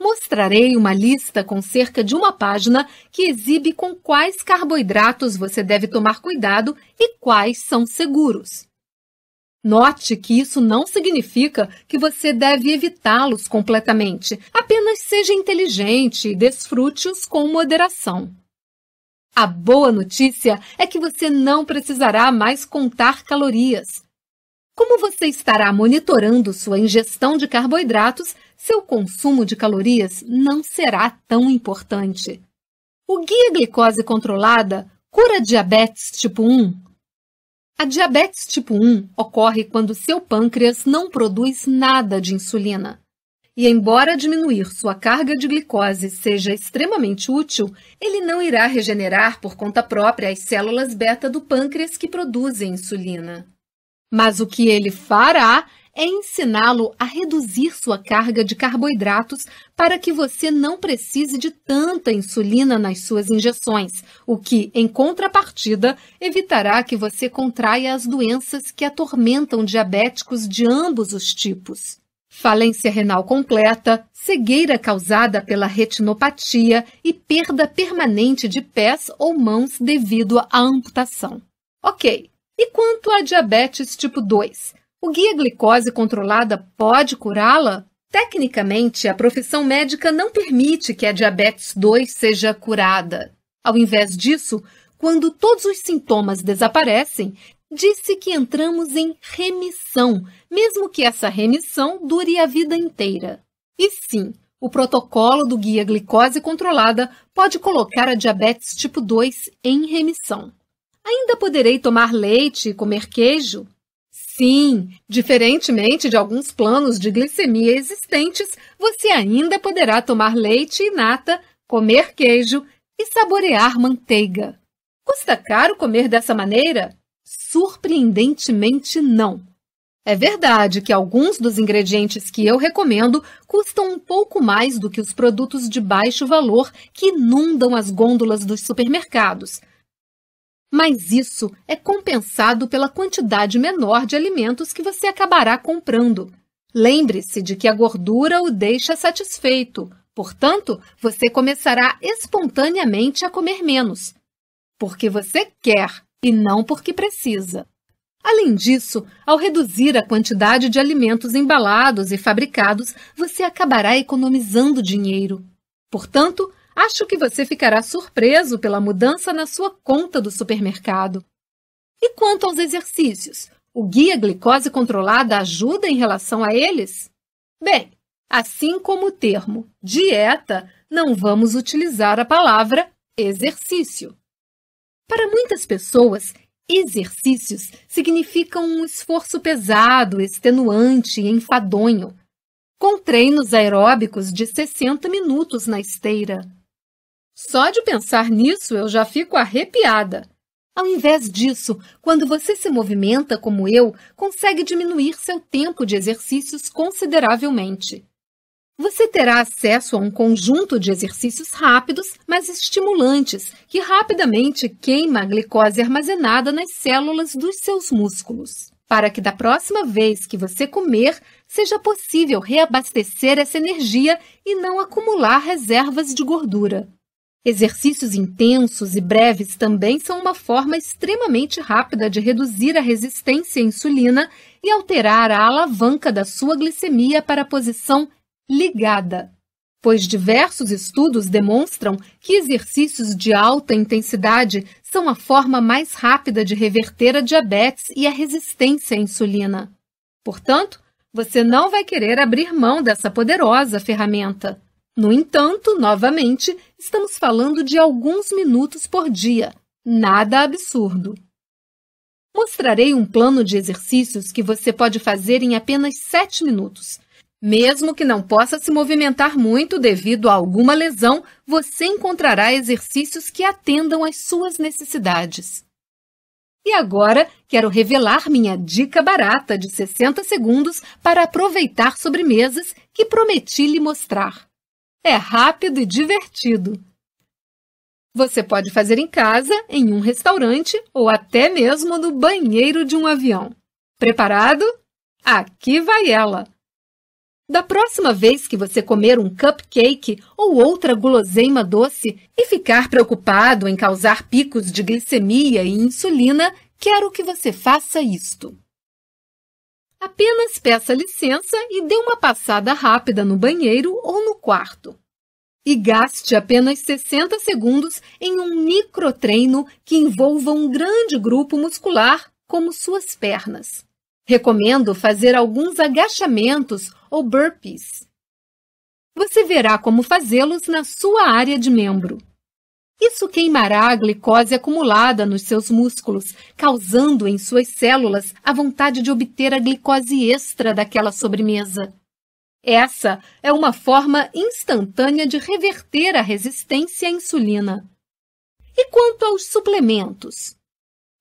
Mostrarei uma lista com cerca de uma página que exibe com quais carboidratos você deve tomar cuidado e quais são seguros. Note que isso não significa que você deve evitá-los completamente, apenas seja inteligente e desfrute-os com moderação. A boa notícia é que você não precisará mais contar calorias. Como você estará monitorando sua ingestão de carboidratos, seu consumo de calorias não será tão importante. O Guia Glicose Controlada cura diabetes tipo 1? A diabetes tipo 1 ocorre quando seu pâncreas não produz nada de insulina. E embora diminuir sua carga de glicose seja extremamente útil, ele não irá regenerar por conta própria as células beta do pâncreas que produzem insulina. Mas o que ele fará é ensiná-lo a reduzir sua carga de carboidratos para que você não precise de tanta insulina nas suas injeções, o que, em contrapartida, evitará que você contraia as doenças que atormentam diabéticos de ambos os tipos. Falência renal completa, cegueira causada pela retinopatia e perda permanente de pés ou mãos devido à amputação. Ok, e quanto à diabetes tipo 2? O guia glicose controlada pode curá-la? Tecnicamente, a profissão médica não permite que a diabetes 2 seja curada. Ao invés disso, quando todos os sintomas desaparecem, disse que entramos em remissão, mesmo que essa remissão dure a vida inteira. E sim, o protocolo do guia glicose controlada pode colocar a diabetes tipo 2 em remissão. Ainda poderei tomar leite e comer queijo? Sim, diferentemente de alguns planos de glicemia existentes, você ainda poderá tomar leite e nata, comer queijo e saborear manteiga. Custa caro comer dessa maneira? Surpreendentemente não. É verdade que alguns dos ingredientes que eu recomendo custam um pouco mais do que os produtos de baixo valor que inundam as gôndolas dos supermercados. Mas isso é compensado pela quantidade menor de alimentos que você acabará comprando. Lembre-se de que a gordura o deixa satisfeito, portanto, você começará espontaneamente a comer menos, porque você quer e não porque precisa. Além disso, ao reduzir a quantidade de alimentos embalados e fabricados, você acabará economizando dinheiro. Portanto, acho que você ficará surpreso pela mudança na sua conta do supermercado. E quanto aos exercícios, o guia glicose controlada ajuda em relação a eles? Bem, assim como o termo dieta, não vamos utilizar a palavra exercício. Para muitas pessoas, exercícios significam um esforço pesado, extenuante e enfadonho, com treinos aeróbicos de 60 minutos na esteira. Só de pensar nisso eu já fico arrepiada. Ao invés disso, quando você se movimenta como eu, consegue diminuir seu tempo de exercícios consideravelmente. Você terá acesso a um conjunto de exercícios rápidos, mas estimulantes, que rapidamente queima a glicose armazenada nas células dos seus músculos, para que da próxima vez que você comer, seja possível reabastecer essa energia e não acumular reservas de gordura. Exercícios intensos e breves também são uma forma extremamente rápida de reduzir a resistência à insulina e alterar a alavanca da sua glicemia para a posição ligada, pois diversos estudos demonstram que exercícios de alta intensidade são a forma mais rápida de reverter a diabetes e a resistência à insulina. Portanto, você não vai querer abrir mão dessa poderosa ferramenta. No entanto, novamente, estamos falando de alguns minutos por dia, nada absurdo. Mostrarei um plano de exercícios que você pode fazer em apenas 7 minutos. Mesmo que não possa se movimentar muito devido a alguma lesão, você encontrará exercícios que atendam às suas necessidades. E agora, quero revelar minha dica barata de 60 segundos para aproveitar sobremesas que prometi lhe mostrar. É rápido e divertido. Você pode fazer em casa, em um restaurante ou até mesmo no banheiro de um avião. Preparado? Aqui vai ela! Da próxima vez que você comer um cupcake ou outra guloseima doce e ficar preocupado em causar picos de glicemia e insulina, quero que você faça isto. Apenas peça licença e dê uma passada rápida no banheiro ou no quarto. E gaste apenas 60 segundos em um microtreino que envolva um grande grupo muscular, como suas pernas. Recomendo fazer alguns agachamentos ou burpees. Você verá como fazê-los na sua área de membro. Isso queimará a glicose acumulada nos seus músculos, causando em suas células a vontade de obter a glicose extra daquela sobremesa. Essa é uma forma instantânea de reverter a resistência à insulina. E quanto aos suplementos?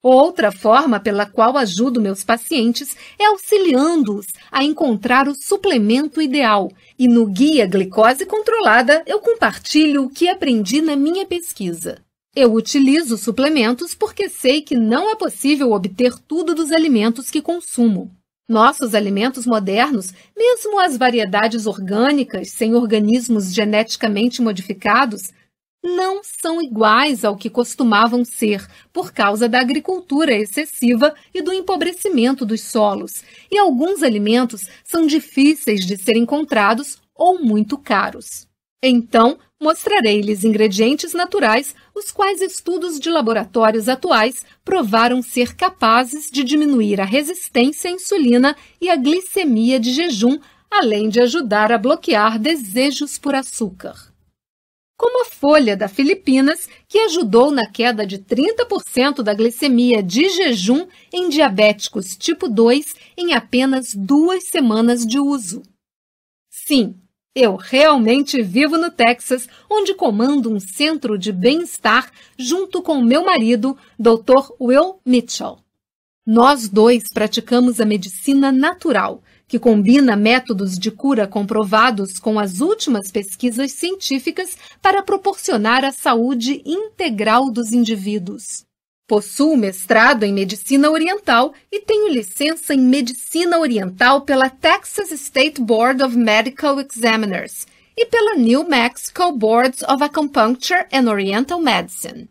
Outra forma pela qual ajudo meus pacientes é auxiliando-os a encontrar o suplemento ideal. E no Guia Glicose Controlada, eu compartilho o que aprendi na minha pesquisa. Eu utilizo suplementos porque sei que não é possível obter tudo dos alimentos que consumo. Nossos alimentos modernos, mesmo as variedades orgânicas sem organismos geneticamente modificados, não são iguais ao que costumavam ser por causa da agricultura excessiva e do empobrecimento dos solos, e alguns alimentos são difíceis de ser encontrados ou muito caros. Então, mostrarei-lhes ingredientes naturais, os quais estudos de laboratórios atuais provaram ser capazes de diminuir a resistência à insulina e a glicemia de jejum, além de ajudar a bloquear desejos por açúcar. Como a folha da Filipinas, que ajudou na queda de 30% da glicemia de jejum em diabéticos tipo 2 em apenas 2 semanas de uso. Sim, eu realmente vivo no Texas, onde comando um centro de bem-estar junto com meu marido, Dr. Will Mitchell. Nós dois praticamos a medicina natural, que combina métodos de cura comprovados com as últimas pesquisas científicas para proporcionar a saúde integral dos indivíduos. Possuo mestrado em Medicina Oriental e tenho licença em Medicina Oriental pela Texas State Board of Medical Examiners e pela New Mexico Board of Acupuncture and Oriental Medicine.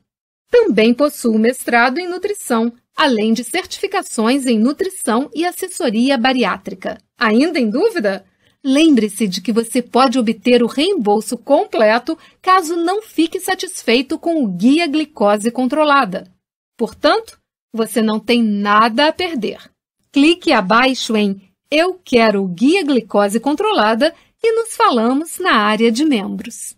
Também possuo mestrado em Nutrição, além de certificações em Nutrição e Assessoria Bariátrica. Ainda em dúvida? Lembre-se de que você pode obter o reembolso completo caso não fique satisfeito com o Guia Glicose Controlada. Portanto, você não tem nada a perder. Clique abaixo em Eu Quero o Guia Glicose Controlada e nos falamos na área de membros.